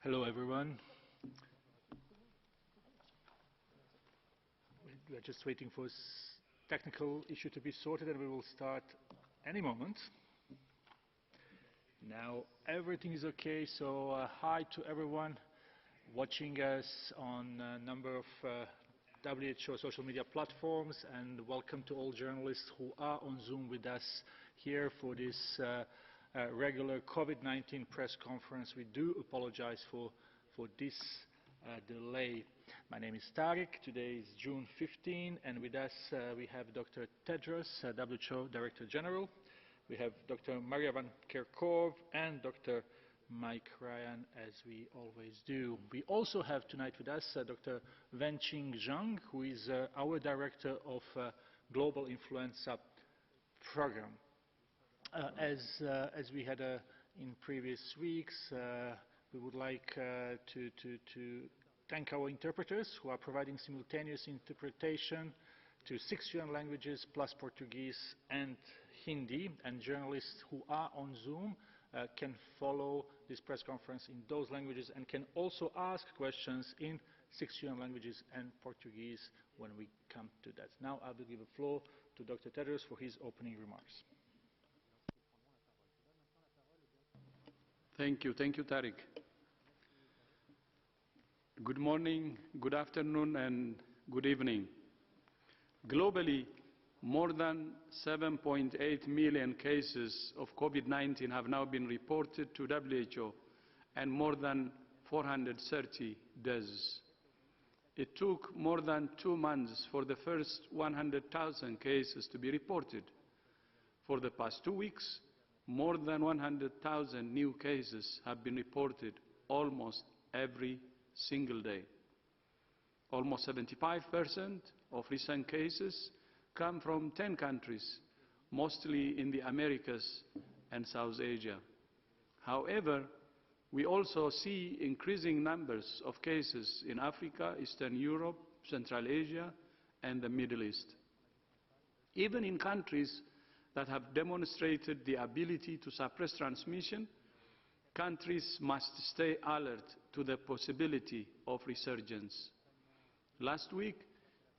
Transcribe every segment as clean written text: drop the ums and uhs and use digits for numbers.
Hello, everyone. We are just waiting for a technical issue to be sorted, and we will start any moment. Now, everything is okay, so hi to everyone watching us on a number of WHO social media platforms, and welcome to all journalists who are on Zoom with us here for this regular COVID-19 press conference. We do apologize for this delay. My name is Tariq. Today is June 15, and with us we have Dr. Tedros, WHO Director General. We have Dr. Maria van Kerkhove and Dr. Mike Ryan, as we always do. We also have tonight with us Dr. Wenqing Zhang, who is our Director of Global Influenza Program. As we had in previous weeks, we would like to thank our interpreters who are providing simultaneous interpretation to 6 UN languages plus Portuguese and Hindi, and journalists who are on Zoom can follow this press conference in those languages and can also ask questions in 6 UN languages and Portuguese when we come to that. Now I will give the floor to Dr. Tedros for his opening remarks. Thank you, Tariq. Good morning, good afternoon, and good evening. Globally, more than 7.8 million cases of COVID-19 have now been reported to WHO, and more than 430 deaths. It took more than 2 months for the first 100,000 cases to be reported. For the past 2 weeks, more than 100,000 new cases have been reported almost every single day. Almost 75% of recent cases come from 10 countries, mostly in the Americas and South Asia. However, we also see increasing numbers of cases in Africa, Eastern Europe, Central Asia, and the Middle East. Even in countries that have demonstrated the ability to suppress transmission, countries must stay alert to the possibility of resurgence. Last week,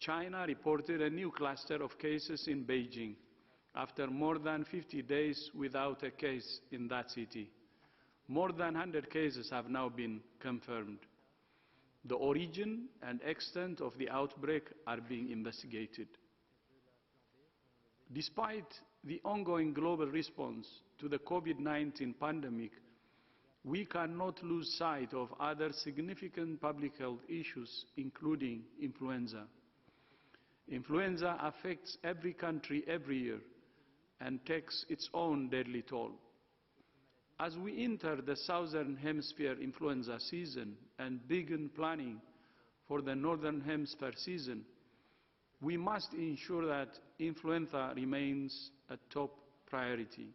China reported a new cluster of cases in Beijing after more than 50 days without a case in that city. More than 100 cases have now been confirmed. The origin and extent of the outbreak are being investigated. Despite the ongoing global response to the COVID-19 pandemic, we cannot lose sight of other significant public health issues, including influenza. Influenza affects every country every year and takes its own deadly toll. As we enter the Southern Hemisphere influenza season and begin planning for the Northern Hemisphere season, we must ensure that influenza remains a top priority.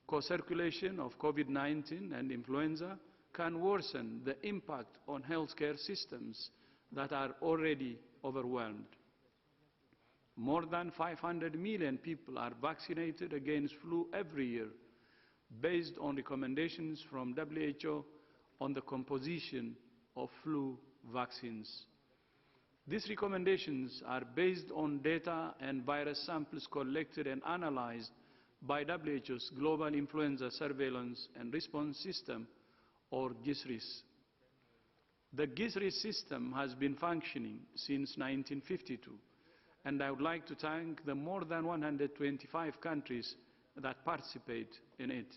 Co-circulation of COVID-19 and influenza can worsen the impact on healthcare systems that are already overwhelmed. More than 500 million people are vaccinated against flu every year, based on recommendations from WHO on the composition of flu vaccines. These recommendations are based on data and virus samples collected and analyzed by WHO's Global Influenza Surveillance and Response System, or GISRIS. The GISRIS system has been functioning since 1952, and I would like to thank the more than 125 countries that participate in it.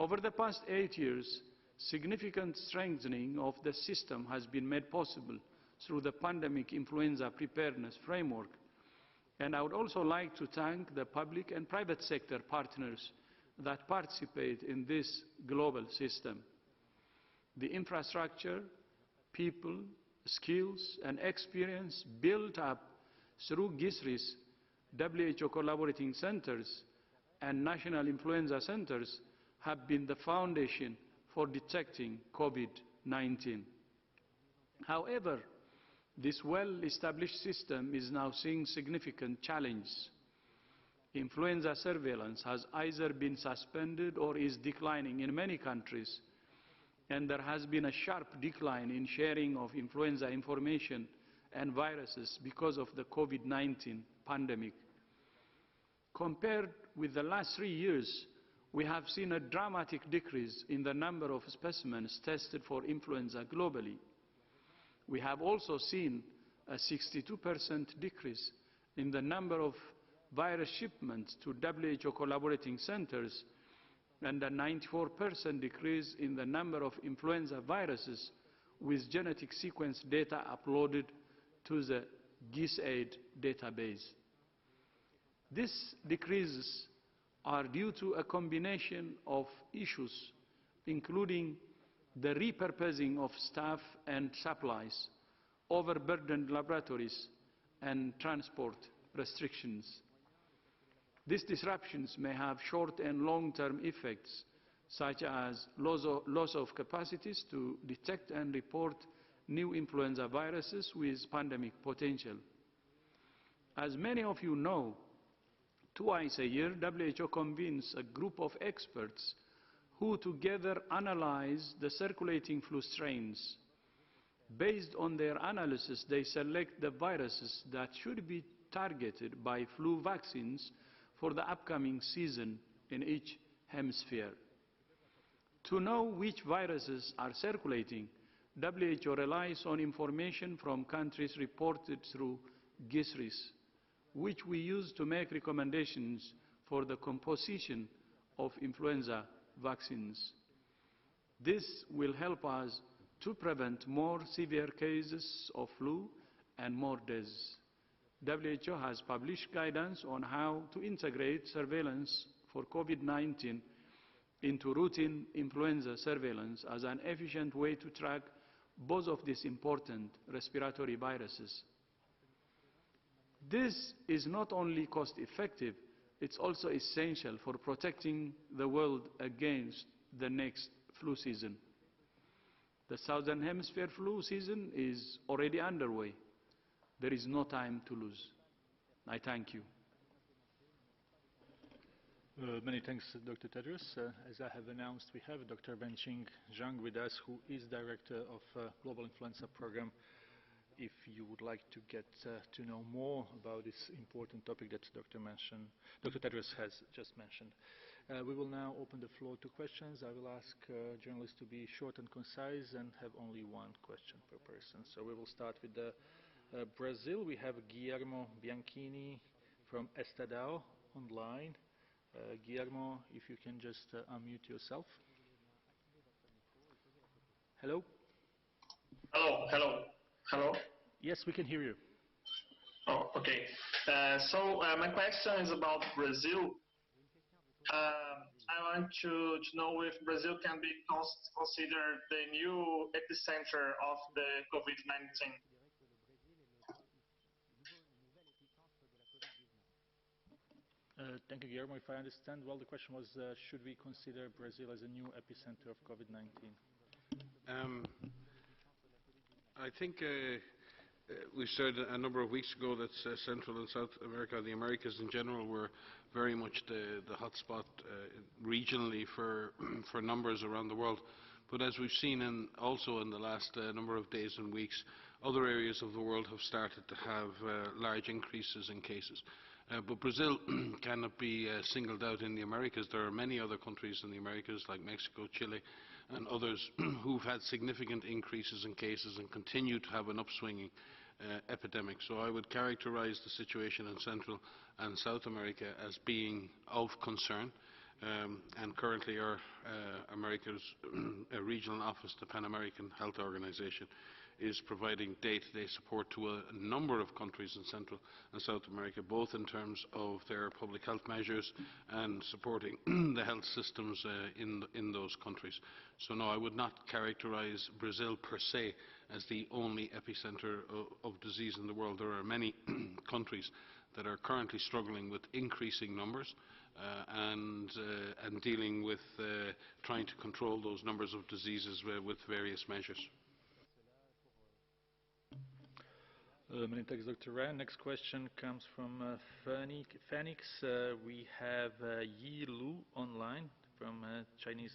Over the past 8 years, significant strengthening of the system has been made possible through the Pandemic Influenza Preparedness Framework. And I would also like to thank the public and private sector partners that participate in this global system. The infrastructure, people, skills, and experience built up through GISRIS, WHO collaborating centers, and national influenza centers have been the foundation for detecting COVID-19. However, this well-established system is now seeing significant challenges. Influenza surveillance has either been suspended or is declining in many countries, and there has been a sharp decline in sharing of influenza information and viruses because of the COVID-19 pandemic. Compared with the last 3 years, we have seen a dramatic decrease in the number of specimens tested for influenza globally. We have also seen a 62% decrease in the number of virus shipments to WHO collaborating centers and a 94% decrease in the number of influenza viruses with genetic sequence data uploaded to the GISAID database. These decreases are due to a combination of issues, including the repurposing of staff and supplies, overburdened laboratories, and transport restrictions. These disruptions may have short and long-term effects, such as loss of capacities to detect and report new influenza viruses with pandemic potential. As many of you know, twice a year, WHO convenes a group of experts who together analyze the circulating flu strains. Based on their analysis, they select the viruses that should be targeted by flu vaccines for the upcoming season in each hemisphere. To know which viruses are circulating, WHO relies on information from countries reported through GISRIS, which we use to make recommendations for the composition of influenza vaccines. This will help us to prevent more severe cases of flu and more deaths. WHO has published guidance on how to integrate surveillance for COVID-19 into routine influenza surveillance as an efficient way to track both of these important respiratory viruses. This is not only cost-effective, it's also essential for protecting the world against the next flu season. The Southern Hemisphere flu season is already underway. There is no time to lose. I thank you. Many thanks, Dr. Tedros. As I have announced, we have Dr. Wenqing Zhang with us, who is Director of Global Influenza Program. If you would like to get to know more about this important topic that Dr. Tedros has just mentioned. We will now open the floor to questions. I will ask journalists to be short and concise and have only one question per person. So we will start with Brazil. We have Guillermo Bianchini from Estadão online. Guillermo, if you can just unmute yourself. Hello? Hello? Yes, we can hear you. Oh, okay. So my question is about Brazil. I want to know if Brazil can be considered the new epicenter of the COVID-19. Thank you, Guillermo. If I understand well, the question was, should we consider Brazil as a new epicenter of COVID-19? I think we said a number of weeks ago that Central and South America, the Americas in general, were very much the hotspot regionally for numbers around the world. But as we've seen also in the last number of days and weeks, other areas of the world have started to have large increases in cases. But Brazil cannot be singled out in the Americas. There are many other countries in the Americas, like Mexico, Chile, and others, who've had significant increases in cases and continue to have an upswinging epidemic. So I would characterize the situation in Central and South America as being of concern. And currently our America's regional office, the Pan American Health Organization, is providing day-to-day support to a number of countries in Central and South America, both in terms of their public health measures and supporting the health systems in those countries. So no, I would not characterize Brazil per se as the only epicenter of disease in the world. There are many countries that are currently struggling with increasing numbers and dealing with trying to control those numbers of diseases with various measures. Many thanks, Dr. Ryan. Next question comes from Phoenix. We have Yi Lu online from Chinese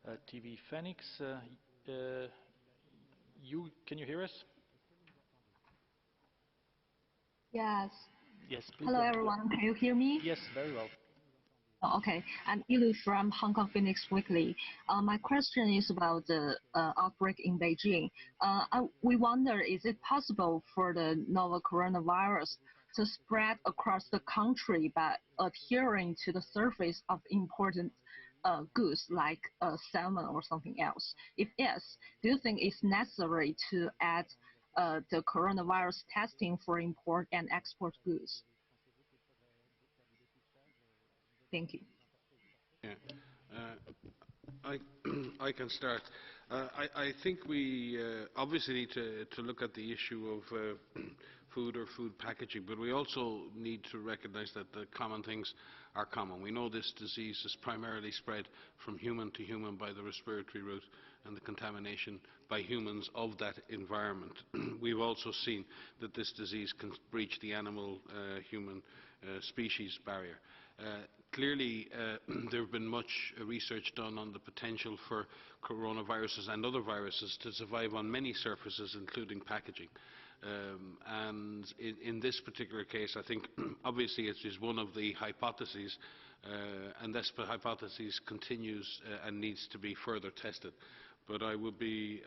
TV Phoenix. Can you hear us? Yes. Yes, please. Hello, everyone. Can you hear me? Yes, very well. Oh, okay. I'm Ilu from Hong Kong Phoenix Weekly. My question is about the outbreak in Beijing. We wonder, is it possible for the novel coronavirus to spread across the country by adhering to the surface of important goods like salmon or something else? If yes, do you think it's necessary to add the coronavirus testing for import and export goods? Thank you. Yeah. I can start. I think we obviously need to look at the issue of food or food packaging, but we also need to recognize that the common things are common. We know this disease is primarily spread from human to human by the respiratory route and the contamination by humans of that environment. We've also seen that this disease can breach the animal-human species barrier. Clearly, there have been much research done on the potential for coronaviruses and other viruses to survive on many surfaces, including packaging. And in this particular case, I think obviously it is one of the hypotheses, and this hypothesis continues and needs to be further tested. But I will be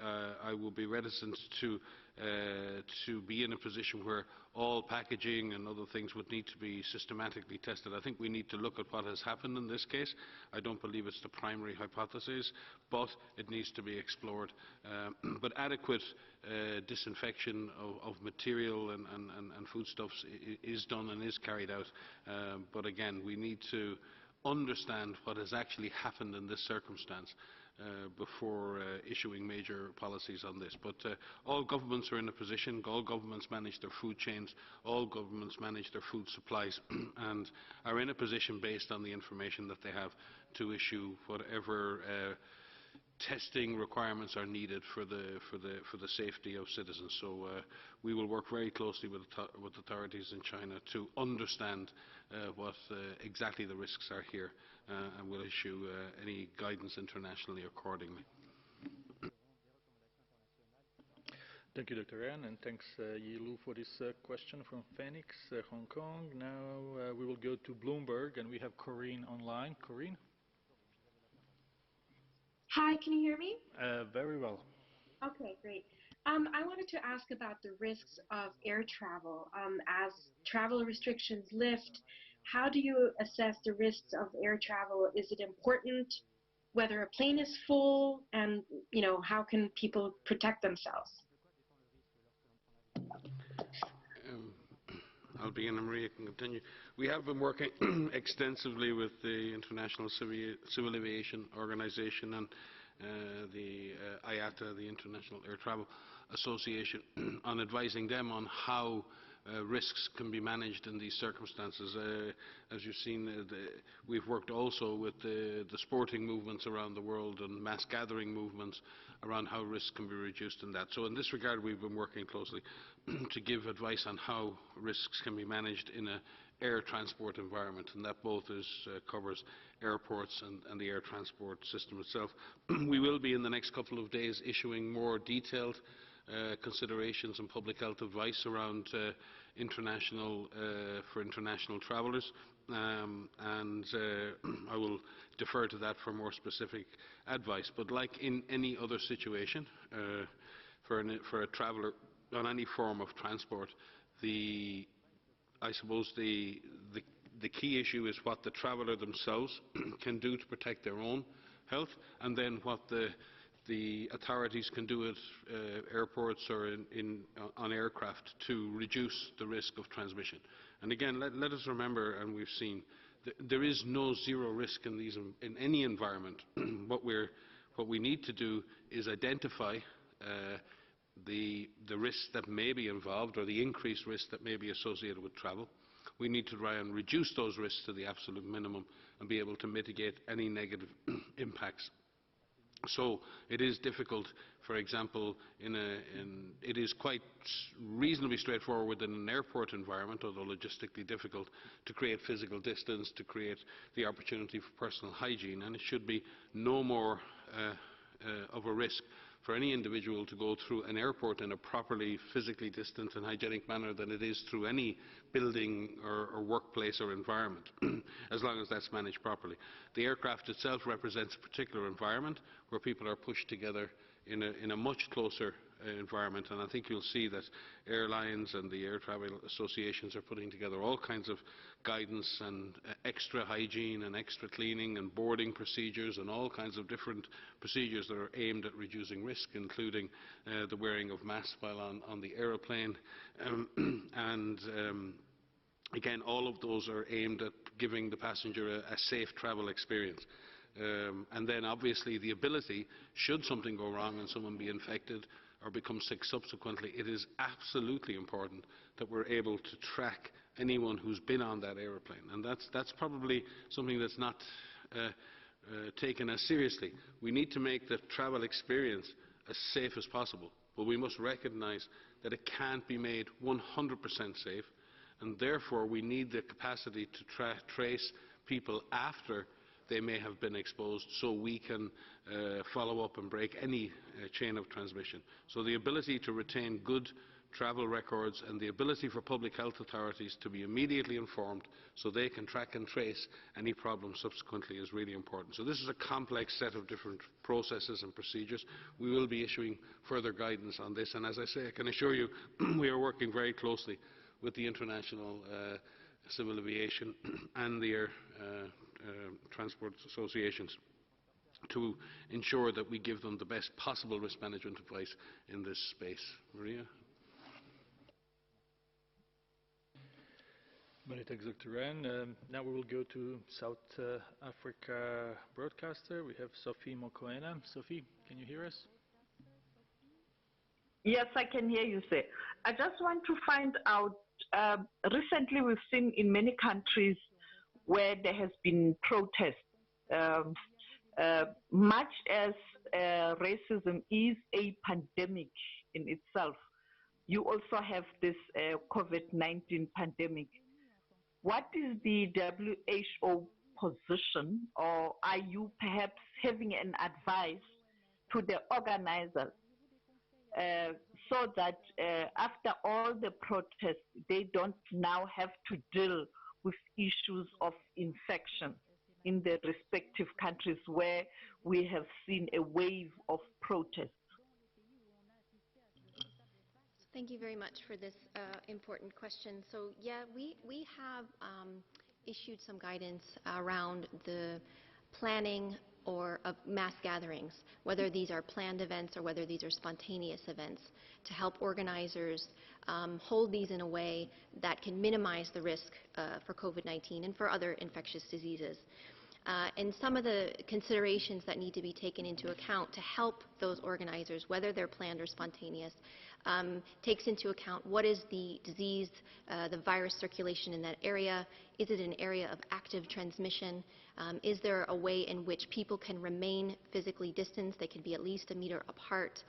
reticent to be in a position where all packaging and other things would need to be systematically tested. I think we need to look at what has happened in this case. I don't believe it's the primary hypothesis, but it needs to be explored. But adequate disinfection of material and foodstuffs is done and is carried out. But again, we need to understand what has actually happened in this circumstance before issuing major policies on this. But all governments are in a position, all governments manage their food chains, all governments manage their food supplies and are in a position based on the information that they have to issue whatever testing requirements are needed for the safety of citizens. So we will work very closely with authorities in China to understand what exactly the risks are here, and will issue any guidance internationally accordingly. Thank you, Dr. Ren, and thanks, Yilu, for this question from Phoenix, Hong Kong. Now we will go to Bloomberg, and we have Corinne online. Corinne? Hi, can you hear me? Very well. Okay, great. I wanted to ask about the risks of air travel. As travel restrictions lift, how do you assess the risks of air travel? Is it important whether a plane is full, and how can people protect themselves? I'll begin, and Maria can continue. We have been working extensively with the International Civil Aviation Organization and the IATA, the International Air Travel Association, on advising them on how risks can be managed in these circumstances. As you've seen, we've worked also with the sporting movements around the world and mass gathering movements around how risks can be reduced in that. So in this regard, we've been working closely to give advice on how risks can be managed in an air transport environment, and that both covers airports and the air transport system itself. We will be in the next couple of days issuing more detailed considerations and public health advice around international travellers, and I will defer to that for more specific advice. But like in any other situation, for a traveller on any form of transport, I suppose the key issue is what the traveller themselves can do to protect their own health, and then what the authorities can do at airports or on aircraft to reduce the risk of transmission. And again, let us remember, and we've seen, there is no zero risk in any environment. What we need to do is identify the risks that may be involved, or the increased risk that may be associated with travel. We need to try and reduce those risks to the absolute minimum and be able to mitigate any negative impacts. So it is difficult, for example, it is quite reasonably straightforward in an airport environment, although logistically difficult, to create physical distance, to create the opportunity for personal hygiene, and it should be no more of a risk for any individual to go through an airport in a properly physically distant and hygienic manner than it is through any building or workplace or environment, as long as that's managed properly. The aircraft itself represents a particular environment where people are pushed together in a much closer environment, and I think you'll see that airlines and the air travel associations are putting together all kinds of guidance and extra hygiene and extra cleaning and boarding procedures and all kinds of different procedures that are aimed at reducing risk, including the wearing of masks while on the aeroplane. Again, all of those are aimed at giving the passenger a safe travel experience. And then obviously the ability, should something go wrong and someone be infected or become sick subsequently, it is absolutely important that we're able to track anyone who's been on that aeroplane. And that's probably something that's not taken as seriously. We need to make the travel experience as safe as possible, but we must recognize that it can't be made 100% safe, and therefore we need the capacity to trace people after they may have been exposed, so we can follow up and break any chain of transmission. So the ability to retain good travel records and the ability for public health authorities to be immediately informed so they can track and trace any problem subsequently is really important. So this is a complex set of different processes and procedures. We will be issuing further guidance on this, and as I say, I can assure you we are working very closely with the International Civil Aviation and the Air Transport Associations to ensure that we give them the best possible risk management advice in this space. Maria? Many thanks, Dr. Ren. Now we will go to South Africa broadcaster. We have Sophie Mokoena. Sophie, can you hear us? Yes, I can hear you, sir. I just want to find out, recently we've seen in many countries where there has been protest, much as racism is a pandemic in itself, you also have this COVID-19 pandemic. What is the WHO position, or are you perhaps having an advice to the organizers so that after all the protests, they don't now have to deal with issues of infection in the respective countries where we have seen a wave of protests? Thank you very much for this important question. So yeah, we have issued some guidance around the planning of mass gatherings, whether these are planned events or whether these are spontaneous events, to help organizers hold these in a way that can minimize the risk for COVID-19 and for other infectious diseases. And some of the considerations that need to be taken into account to help those organizers, whether they're planned or spontaneous, takes into account what is the disease, the virus circulation in that area. Is it an area of active transmission? Is there a way in which people can remain physically distanced? They can be at least 1 meter apart.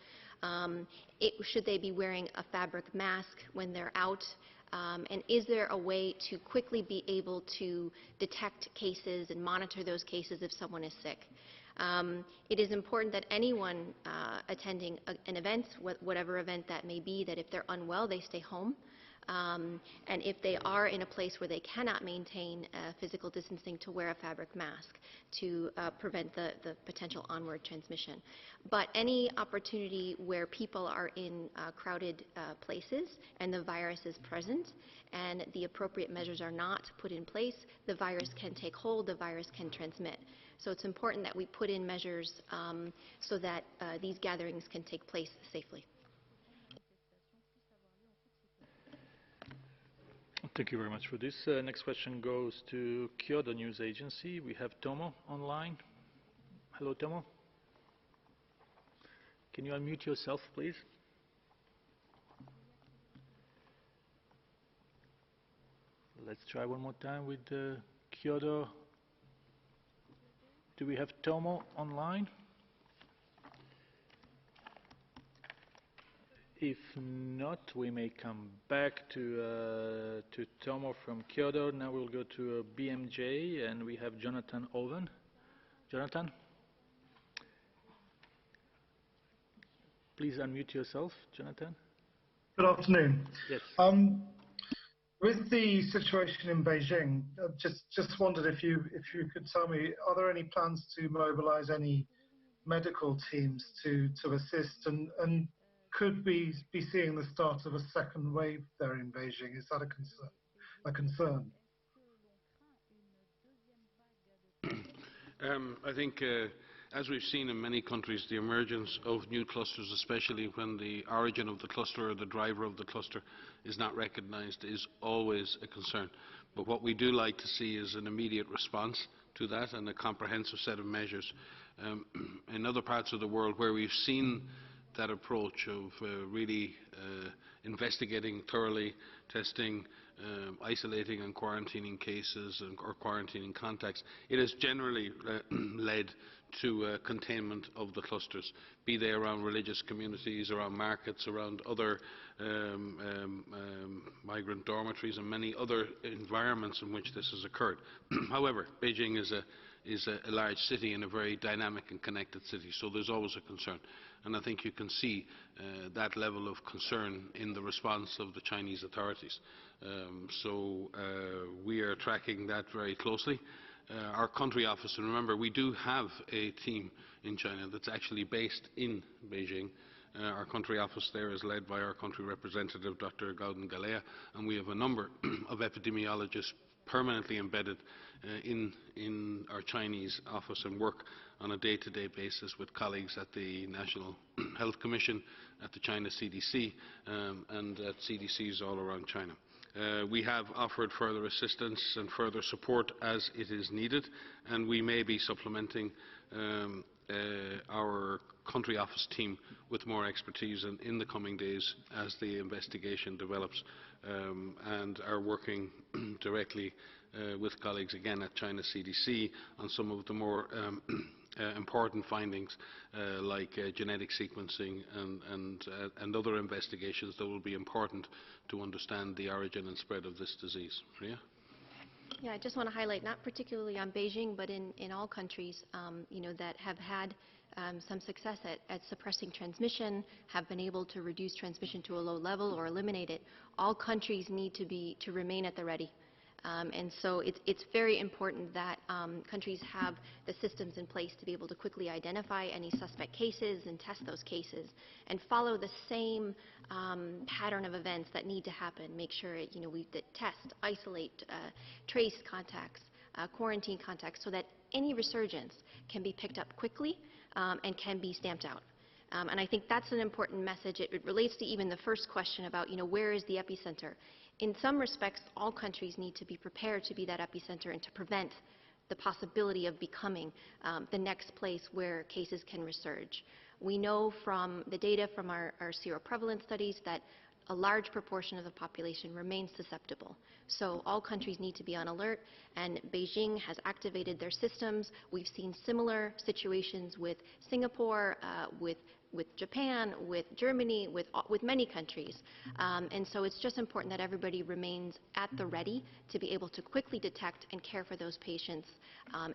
Should they be wearing a fabric mask when they're out? And is there a way to quickly be able to detect cases and monitor those cases if someone is sick? It is important that anyone attending an event, whatever event that may be, that if they're unwell, they stay home. And if they are in a place where they cannot maintain physical distancing, to wear a fabric mask to prevent the potential onward transmission. But any opportunity where people are in crowded places and the virus is present and the appropriate measures are not put in place, the virus can take hold, the virus can transmit. So it's important that we put in measures so that these gatherings can take place safely. Thank you very much for this. Next question goes to Kyoto News Agency. We have Tomo online. Hello, Tomo. Can you unmute yourself, please? Let's try one more time with Kyoto. Do we have Tomo online? If not, we may come back to Tomo from Kyoto. Now we'll go to BMJ, and we have Jonathan Owen. Jonathan? Please unmute yourself, Jonathan. Good afternoon. Yes. With the situation in Beijing, just wondered if you could tell me, are there any plans to mobilize any medical teams to assist, and could we be seeing the start of a second wave there in Beijing? Is that a concern? I think, as we've seen in many countries, the emergence of new clusters, especially when the origin of the cluster or the driver of the cluster is not recognized, is always a concern. But what we do like to see is an immediate response to that and a comprehensive set of measures. In other parts of the world where we've seen that approach of really investigating thoroughly, testing, isolating and quarantining cases or quarantining contacts, it has generally led to containment of the clusters, be they around religious communities, around markets, around other migrant dormitories and many other environments in which this has occurred. However, Beijing is a large city and a very dynamic and connected city, so there's always a concern. And I think you can see that level of concern in the response of the Chinese authorities. So we are tracking that very closely. Our country office, and remember, we do have a team in China that's actually based in Beijing. Our country office there is led by our country representative, Dr. Galea, and we have a number of epidemiologists permanently embedded in our Chinese office and work on a day-to-day basis with colleagues at the National Health Commission, at the China CDC, and at CDCs all around China. We have offered further assistance and further support as it is needed, and we may be supplementing our country office team with more expertise in the coming days as the investigation develops, and are working directly with colleagues again at China CDC on some of the more important findings like genetic sequencing and other investigations that will be important to understand the origin and spread of this disease. Ria? Yeah, I just want to highlight, not particularly on Beijing, but in all countries, that have had some success at suppressing transmission, have been able to reduce transmission to a low level or eliminate it. All countries need to remain at the ready. And so it's very important that countries have the systems in place to be able to quickly identify any suspect cases and test those cases and follow the same pattern of events that need to happen. Make sure we test, isolate, trace contacts, quarantine contacts, so that any resurgence can be picked up quickly and can be stamped out. And I think that's an important message. It relates to even the first question about where is the epicenter. In some respects, all countries need to be prepared to be that epicenter and to prevent the possibility of becoming the next place where cases can resurge. We know from the data from our seroprevalence studies that a large proportion of the population remains susceptible. So all countries need to be on alert, and Beijing has activated their systems. We've seen similar situations with Singapore, with Japan, with Germany, with many countries. And so it's just important that everybody remains at the ready to be able to quickly detect and care for those patients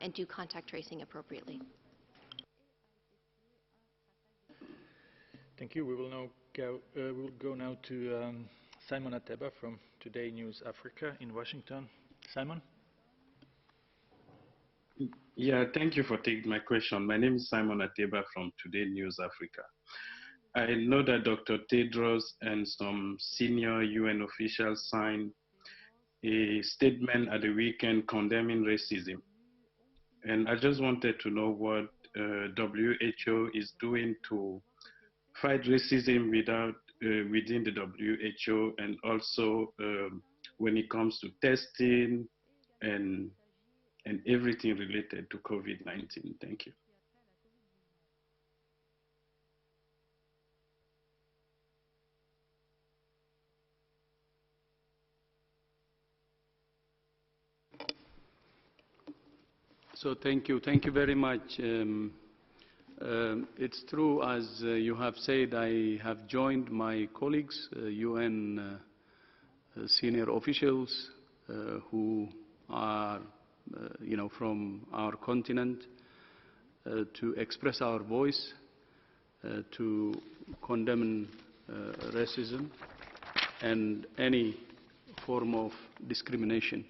and do contact tracing appropriately. Thank you. We will now go now to Simon Ateba from Today News Africa in Washington. Simon? Yeah, thank you for taking my question. My name is Simon Ateba from Today News Africa. I know that Dr. Tedros and some senior UN officials signed a statement at the weekend condemning racism. And I just wanted to know what WHO is doing to fight racism within the WHO, and also when it comes to testing and everything related to COVID-19. Thank you. So thank you very much. It's true, as you have said, I have joined my colleagues, UN senior officials who are from our continent, to express our voice, to condemn racism and any form of discrimination.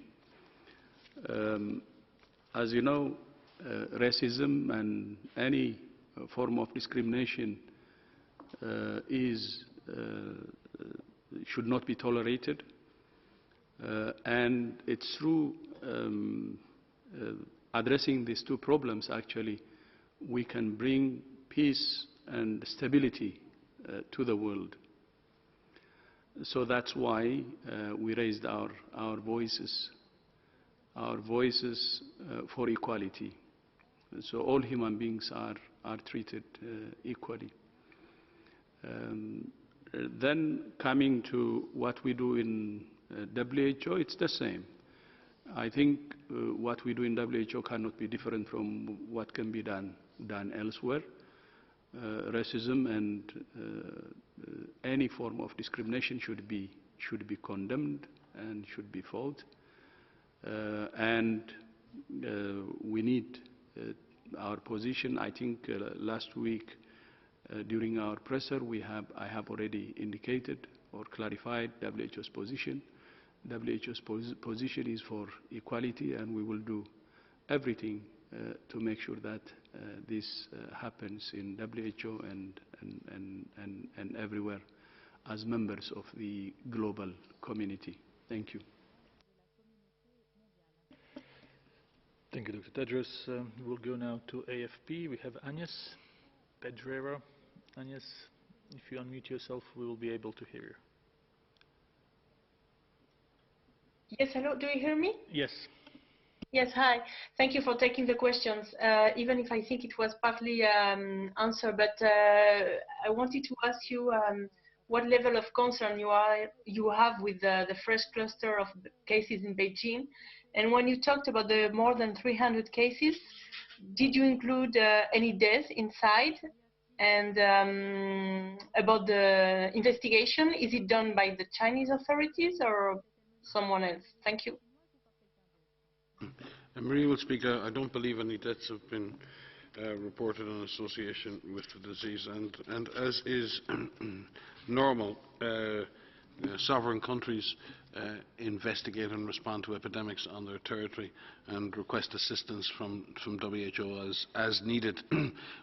As you know, racism and any form of discrimination should not be tolerated, and it's through addressing these two problems actually we can bring peace and stability to the world. So that's why we raised our voices for equality. So all human beings are treated equally. Then coming to what we do in WHO, it's the same. I think what we do in WHO cannot be different from what can be done elsewhere. Racism and any form of discrimination should be condemned and should be fought. And we need our position. I think last week during our presser I have already indicated or clarified WHO's position. WHO's position is for equality, and we will do everything to make sure that this happens in WHO and everywhere as members of the global community. Thank you. Thank you, Dr. Tedros. We'll go now to AFP. We have Agnes Pedrera. Agnes, if you unmute yourself, we will be able to hear you. Yes, hello, do you hear me? Yes. Yes, hi. Thank you for taking the questions, even if I think it was partly answered, but I wanted to ask you what level of concern you have with the fresh cluster of cases in Beijing. And when you talked about the more than 300 cases, did you include any deaths inside? And about the investigation, is it done by the Chinese authorities or someone else? Thank you. Marie will speak. I don't believe any deaths have been reported in association with the disease, and as is normal, sovereign countries investigate and respond to epidemics on their territory and request assistance from WHO as needed.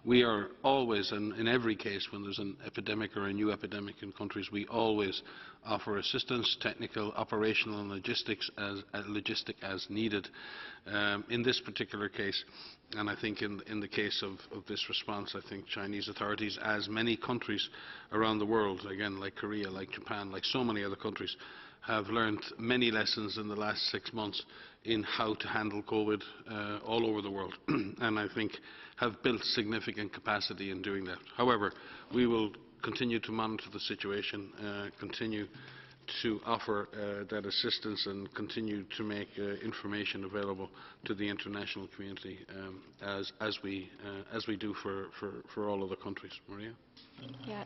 We are always, and in every case when there's an epidemic or a new epidemic in countries, we always offer assistance, technical, operational and logistic as needed. In this particular case, and I think in the case of this response, I think Chinese authorities, as many countries around the world, again like Korea, like Japan, like so many other countries, have learned many lessons in the last 6 months in how to handle COVID all over the world, and I think have built significant capacity in doing that. However, we will continue to monitor the situation, continue to offer that assistance and continue to make information available to the international community as we do for all other countries. Maria? Yeah.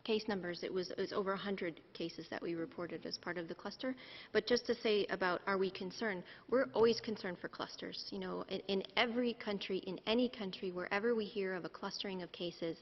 Case numbers, it was over 100 cases that we reported as part of the cluster. But just to say about are we concerned, we're always concerned for clusters. You know, in every country, in any country, wherever we hear of a clustering of cases,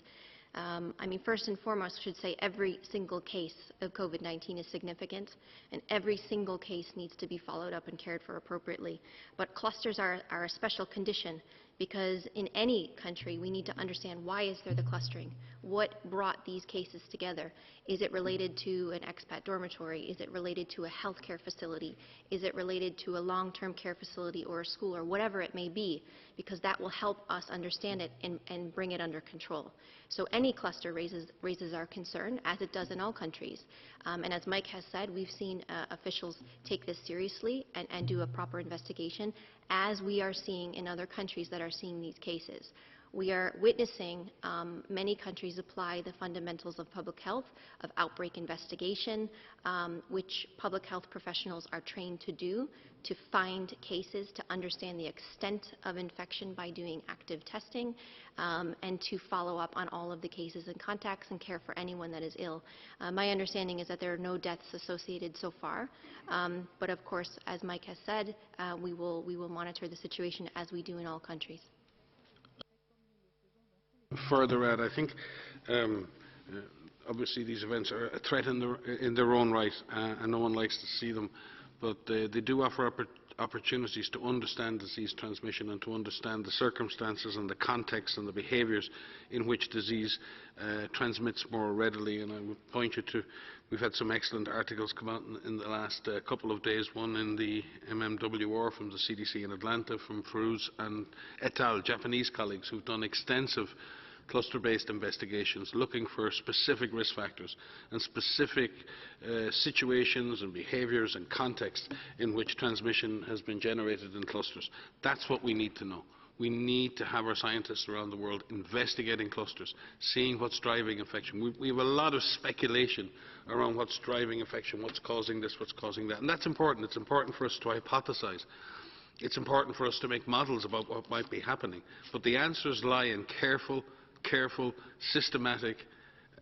I mean, first and foremost, I should say every single case of COVID-19 is significant, and every single case needs to be followed up and cared for appropriately. But clusters are a special condition, because in any country we need to understand why is there the clustering? What brought these cases together? Is it related to an expat dormitory? Is it related to a healthcare facility? Is it related to a long-term care facility or a school or whatever it may be? Because that will help us understand it and bring it under control. So any cluster raises our concern, as it does in all countries. And as Mike has said, we've seen officials take this seriously and do a proper investigation, as we are seeing in other countries that are seeing these cases. We are witnessing many countries apply the fundamentals of public health, of outbreak investigation, which public health professionals are trained to do, to find cases, to understand the extent of infection by doing active testing, and to follow up on all of the cases and contacts and care for anyone that is ill. My understanding is that there are no deaths associated so far, but of course, as Mike has said, we will monitor the situation as we do in all countries. further add, I think obviously these events are a threat in their own right, and no one likes to see them, but they do offer opportunities to understand disease transmission and to understand the circumstances and the context and the behaviours in which disease transmits more readily. And I would point you to, we've had some excellent articles come out in the last couple of days, one in the MMWR from the CDC in Atlanta, from Feruz and et al., Japanese colleagues who've done extensive cluster-based investigations looking for specific risk factors and specific situations and behaviours and context in which transmission has been generated in clusters. That's what we need to know. We need to have our scientists around the world investigating clusters, seeing what's driving infection. We have a lot of speculation around what's driving infection, what's causing this, what's causing that, and that's important. It's important for us to hypothesize. It's important for us to make models about what might be happening. But the answers lie in careful, systematic,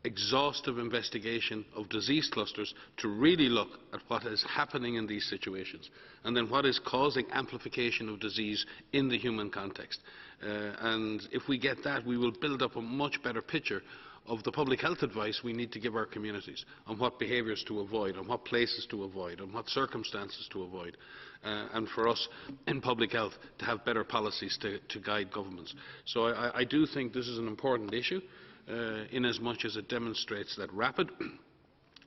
exhaustive investigation of disease clusters to really look at what is happening in these situations and then what is causing amplification of disease in the human context. And if we get that, we will build up a much better picture of the public health advice we need to give our communities on what behaviours to avoid, on what places to avoid, on what circumstances to avoid, and for us in public health to have better policies to guide governments. So I do think this is an important issue in as much as it demonstrates that rapid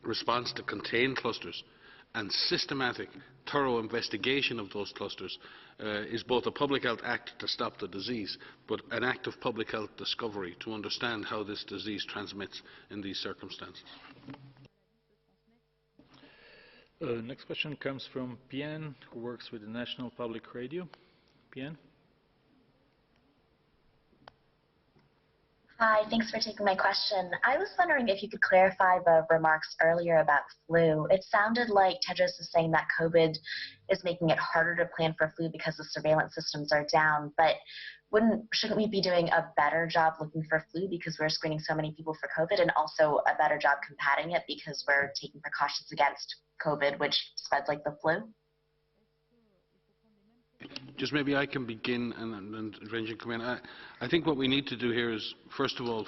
response to contain clusters and systematic, thorough investigation of those clusters is both a public health act to stop the disease, but an act of public health discovery to understand how this disease transmits in these circumstances. Next question comes from Pian, who works with the National Public Radio. Pian? Hi, thanks for taking my question. I was wondering if you could clarify the remarks earlier about flu. It sounded like Tedros was saying that COVID is making it harder to plan for flu because the surveillance systems are down, but shouldn't we be doing a better job looking for flu because we're screening so many people for COVID, and also a better job combating it because we're taking precautions against COVID, which spreads like the flu? Just maybe I can begin and Renji come in. I think what we need to do here is, first of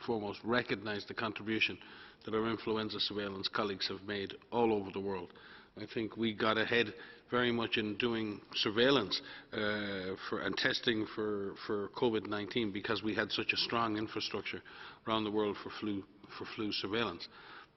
foremost, recognise the contribution that our influenza surveillance colleagues have made all over the world. I think we got ahead very much in doing surveillance and testing for COVID-19 because we had such a strong infrastructure around the world for flu surveillance.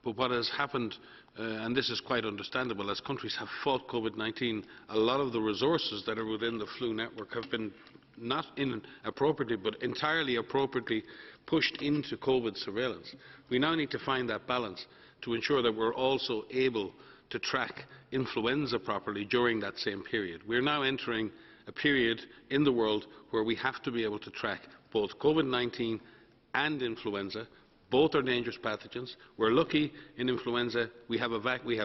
But what has happened, and this is quite understandable, as countries have fought COVID-19, a lot of the resources that are within the flu network have been not inappropriately, but entirely appropriately pushed into COVID surveillance. We now need to find that balance to ensure that we're also able to track influenza properly during that same period. We're now entering a period in the world where we have to be able to track both COVID-19 and influenza. Both are dangerous pathogens. We're lucky in influenza we have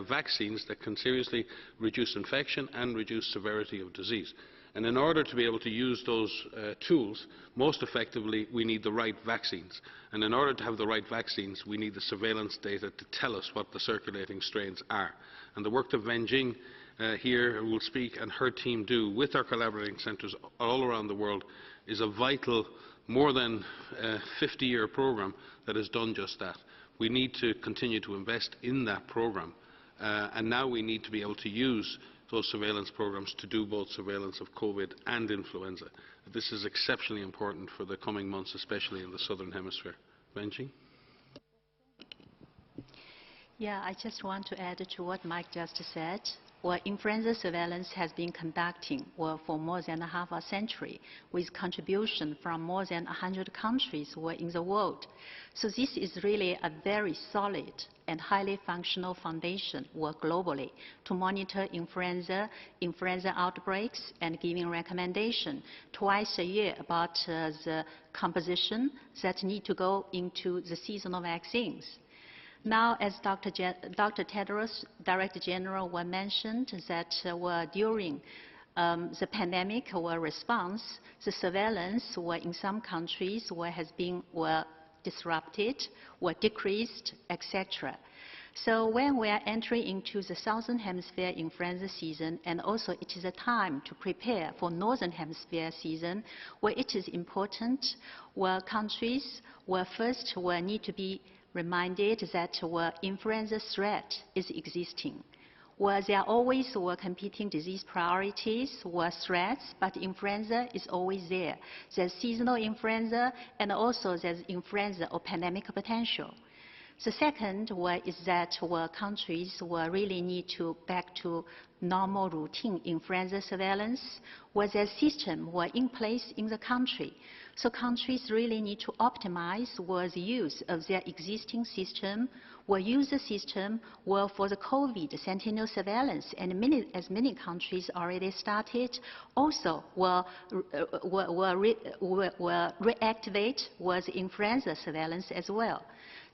vaccines that can seriously reduce infection and reduce severity of disease. And in order to be able to use those tools most effectively, we need the right vaccines. And in order to have the right vaccines, we need the surveillance data to tell us what the circulating strains are. And the work that Beijing here will speak and her team do with our collaborating centres all around the world is a vital, more than 50-year programme that has done just that. We need to continue to invest in that programme, and now we need to be able to use those surveillance programmes to do both surveillance of COVID and influenza. This is exceptionally important for the coming months, especially in the Southern Hemisphere. Benji? Yeah, I just want to add to what Mike just said. Well, influenza surveillance has been conducting for more than half a century with contribution from more than 100 countries in the world. So this is really a very solid and highly functional foundation globally to monitor influenza outbreaks and giving recommendation twice a year about the composition that need to go into the seasonal vaccines. Now, as Dr. Tedros, Director General, mentioned that during the pandemic response, the surveillance in some countries has been disrupted or decreased, etc. So when we are entering into the Southern Hemisphere influenza season, and also it is a time to prepare for Northern Hemisphere season, where it is important where countries will first will need to be reminded that where influenza threat is existing. Where there are always competing disease priorities or threats, but influenza is always there. There's seasonal influenza, and also there's influenza or pandemic potential. The second is that countries will really need to back to normal routine influenza surveillance, where their system were in place in the country. So countries really need to optimize the use of their existing system, or use the system for the COVID sentinel surveillance, and as many countries already started, also will reactivate the influenza surveillance as well.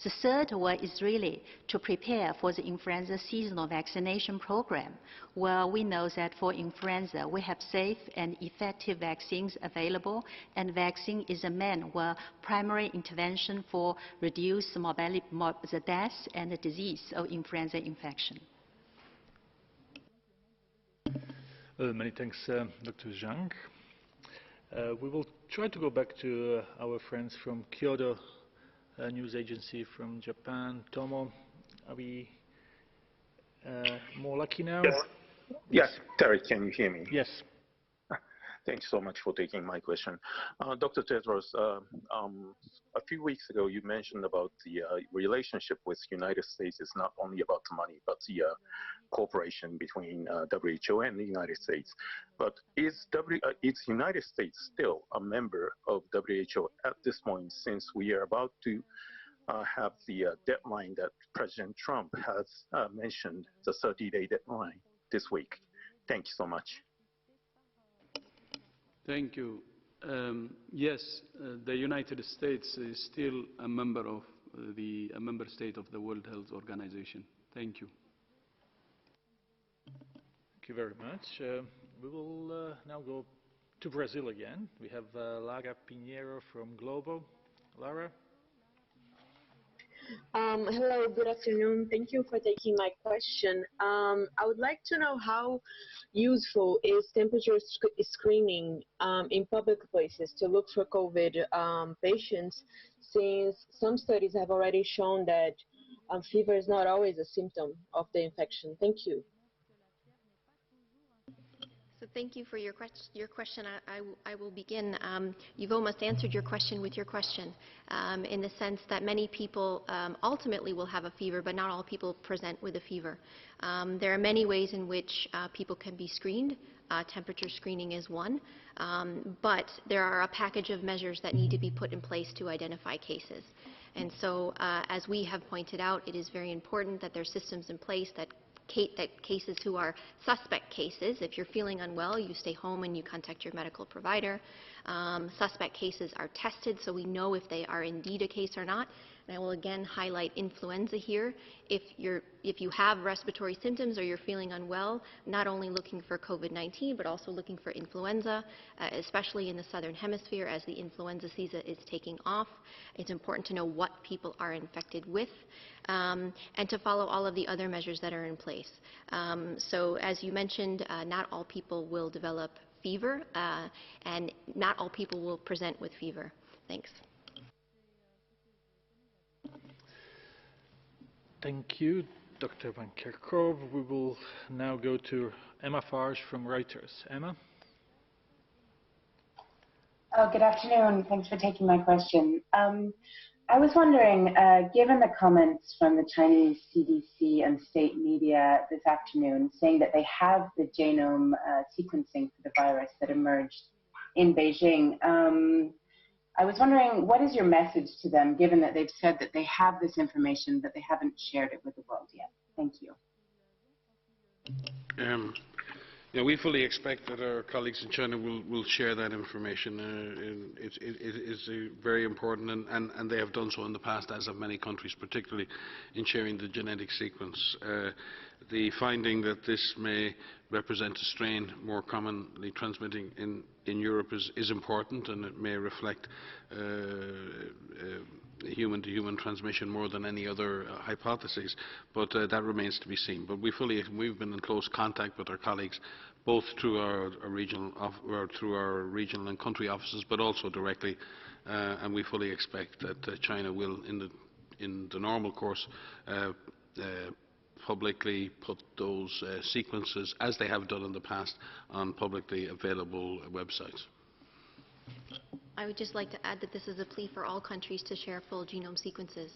The third is really to prepare for the influenza seasonal vaccination program, where we know that for influenza we have safe and effective vaccines available, and vaccine is a main primary intervention for reduce the deaths and the disease of influenza infection. Many thanks, Dr. Zhang. We will try to go back to our friends from Kyoto news agency from Japan. Tomo, are we more lucky now? Yes. Yes, Terry, can you hear me? Yes. Thanks so much for taking my question. Dr. Tedros, a few weeks ago you mentioned about the relationship with the United States is not only about the money, but the cooperation between WHO and the United States. But is United States still a member of WHO at this point, since we are about to have the deadline that President Trump has mentioned, the 30-day deadline this week? Thank you so much. Thank you. Yes, the United States is still a member state of the World Health Organization. Thank you. Thank you very much. We will now go to Brazil again. We have Lara Pinheiro from Globo. Lara? Hello, good afternoon. Thank you for taking my question. I would like to know how useful is temperature screening in public places to look for COVID patients, since some studies have already shown that fever is not always a symptom of the infection. Thank you. So thank you for your question. I will begin. You've almost answered your question with your question, in the sense that many people ultimately will have a fever, but not all people present with a fever. There are many ways in which people can be screened. Temperature screening is one, but there are a package of measures that need to be put in place to identify cases. And so, as we have pointed out, it is very important that there are systems in place that cases who are suspect cases, if you're feeling unwell, you stay home and you contact your medical provider. Suspect cases are tested so we know if they are indeed a case or not. And I will again highlight influenza here. If you have respiratory symptoms or you're feeling unwell, not only looking for COVID-19, but also looking for influenza, especially in the southern hemisphere as the influenza season is taking off. It's important to know what people are infected with, and to follow all of the other measures that are in place. So as you mentioned, not all people will develop fever, and not all people will present with fever. Thanks. Thank you, Dr. Van Kerkhove. We will now go to Emma Farge from Reuters. Emma? Good afternoon. Thanks for taking my question. I was wondering, given the comments from the Chinese CDC and state media this afternoon saying that they have the genome sequencing for the virus that emerged in Beijing, I was wondering, what is your message to them, given that they've said that they have this information, but they haven't shared it with the world yet? Thank you. Yeah, we fully expect that our colleagues in China will share that information. It is very important, and they have done so in the past, as have many countries, particularly in sharing the genetic sequence. The finding that this may represent a strain more commonly transmitting in Europe is important, and it may reflect human-to-human transmission more than any other hypothesis, but that remains to be seen. But we've been in close contact with our colleagues, both through our regional and country offices, but also directly, and we fully expect that China will, in the normal course, publicly put those sequences, as they have done in the past, on publicly available websites. I would just like to add that this is a plea for all countries to share full genome sequences.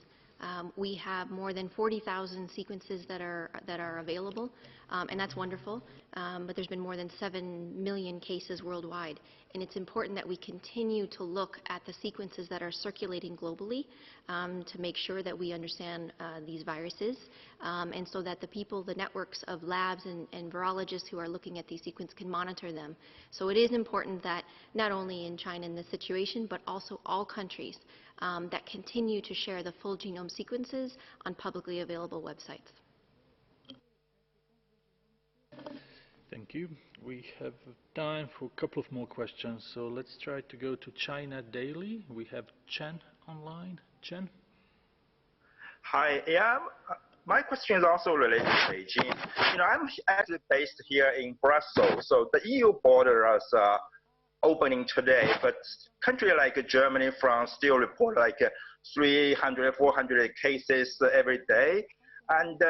We have more than 40,000 sequences that are available, and that's wonderful. But there's been more than 7 million cases worldwide, and it's important that we continue to look at the sequences that are circulating globally to make sure that we understand these viruses, and so that the networks of labs and virologists who are looking at these sequences can monitor them. So it is important that not only in China in this situation, but also all countries that continue to share the full genome sequences on publicly available websites. Thank you. We have time for a couple of more questions, so let's try to go to China Daily. We have Chen online. Chen? Hi. Yeah, my question is also related to Beijing. I'm actually based here in Brussels, so the EU border is opening today, but countries like Germany, France still report like 300, 400 cases every day. And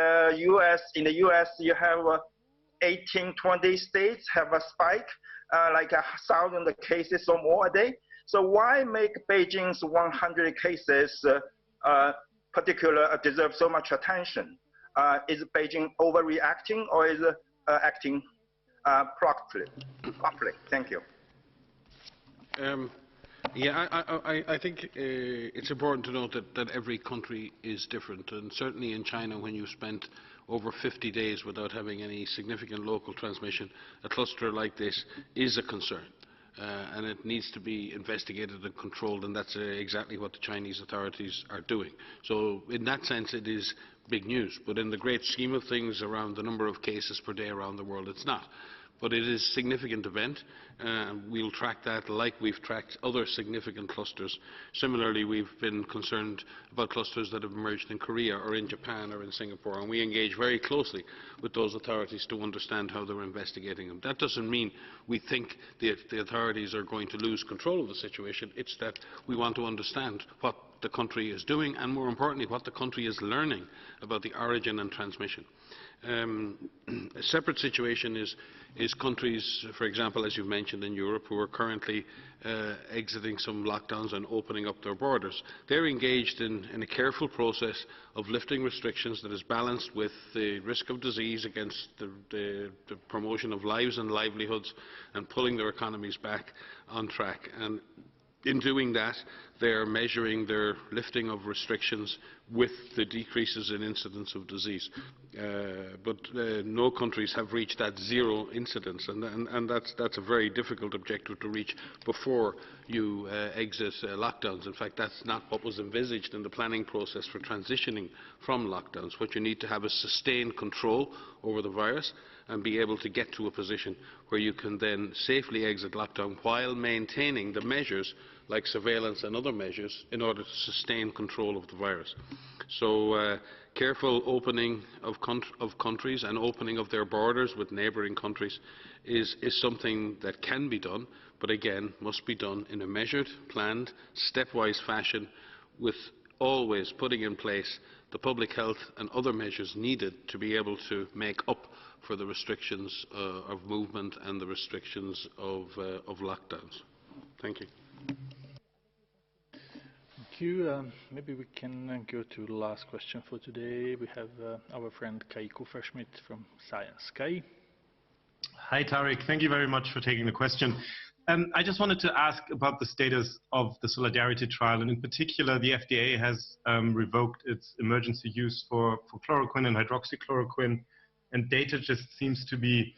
in the US, you have 18, 20 states have a spike, like 1,000 cases or more a day. So why make Beijing's 100 cases deserve so much attention? Is Beijing overreacting, or is acting properly? Thank you. I think it's important to note that every country is different, and certainly in China, when you spent over 50 days without having any significant local transmission, a cluster like this is a concern, and it needs to be investigated and controlled, and that's exactly what the Chinese authorities are doing. So in that sense, it is big news, but in the great scheme of things around the number of cases per day around the world, it's not. But it is a significant event. We'll track that like we've tracked other significant clusters. Similarly, we've been concerned about clusters that have emerged in Korea or in Japan or in Singapore, and we engage very closely with those authorities to understand how they're investigating them. That doesn't mean we think the authorities are going to lose control of the situation. It's that we want to understand what the country is doing, and more importantly, what the country is learning about the origin and transmission. A separate situation is countries, for example, as you've mentioned, in Europe, who are currently exiting some lockdowns and opening up their borders. They're engaged in a careful process of lifting restrictions that is balanced with the risk of disease against the promotion of lives and livelihoods, and pulling their economies back on track. And in doing that, they are measuring their lifting of restrictions with the decreases in incidence of disease. But no countries have reached that zero incidence, and that's a very difficult objective to reach before you exit lockdowns. In fact, that's not what was envisaged in the planning process for transitioning from lockdowns. What you need to have is sustained control over the virus and be able to get to a position where you can then safely exit lockdown while maintaining the measures like surveillance and other measures in order to sustain control of the virus. So careful opening of countries and opening of their borders with neighbouring countries is something that can be done, but again must be done in a measured, planned, stepwise fashion, with always putting in place the public health and other measures needed to be able to make up for the restrictions of movement and the restrictions of lockdowns. Thank you. Thank you. Maybe we can go to the last question for today. We have our friend Kai Kupferschmidt from Science. Kai? Hi, Tarek. Thank you very much for taking the question. I just wanted to ask about the status of the Solidarity trial, and in particular, the FDA has revoked its emergency use for chloroquine and hydroxychloroquine, and data just seems to be,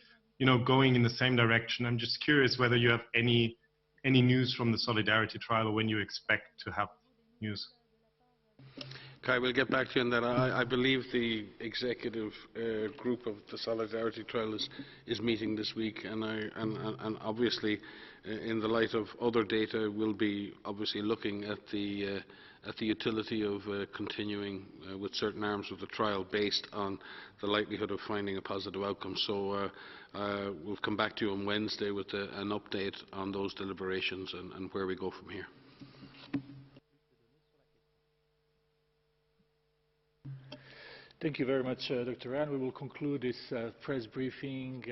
going in the same direction. I'm just curious whether you have any news from the Solidarity trial, or when you expect to have news. Kai, we'll get back to you on that. I believe the executive group of the Solidarity Trial is meeting this week, and obviously, in the light of other data, we'll be obviously looking at the utility of continuing with certain arms of the trial based on the likelihood of finding a positive outcome. So we'll come back to you on Wednesday with an update on those deliberations and where we go from here. Thank you very much, Dr. Ryan. We will conclude this press briefing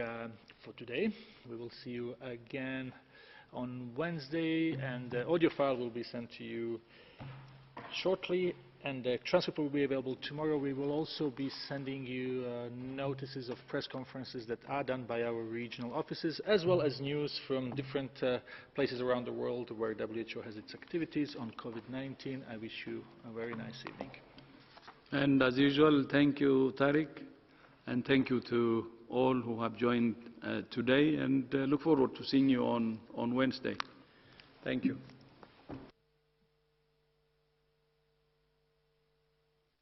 for today. We will see you again on Wednesday, and the audio file will be sent to you shortly, and the transcript will be available tomorrow. We will also be sending you notices of press conferences that are done by our regional offices, as well as news from different places around the world where WHO has its activities on COVID-19. I wish you a very nice evening. And as usual, thank you, Tariq, and thank you to all who have joined today, and look forward to seeing you on Wednesday. Thank you.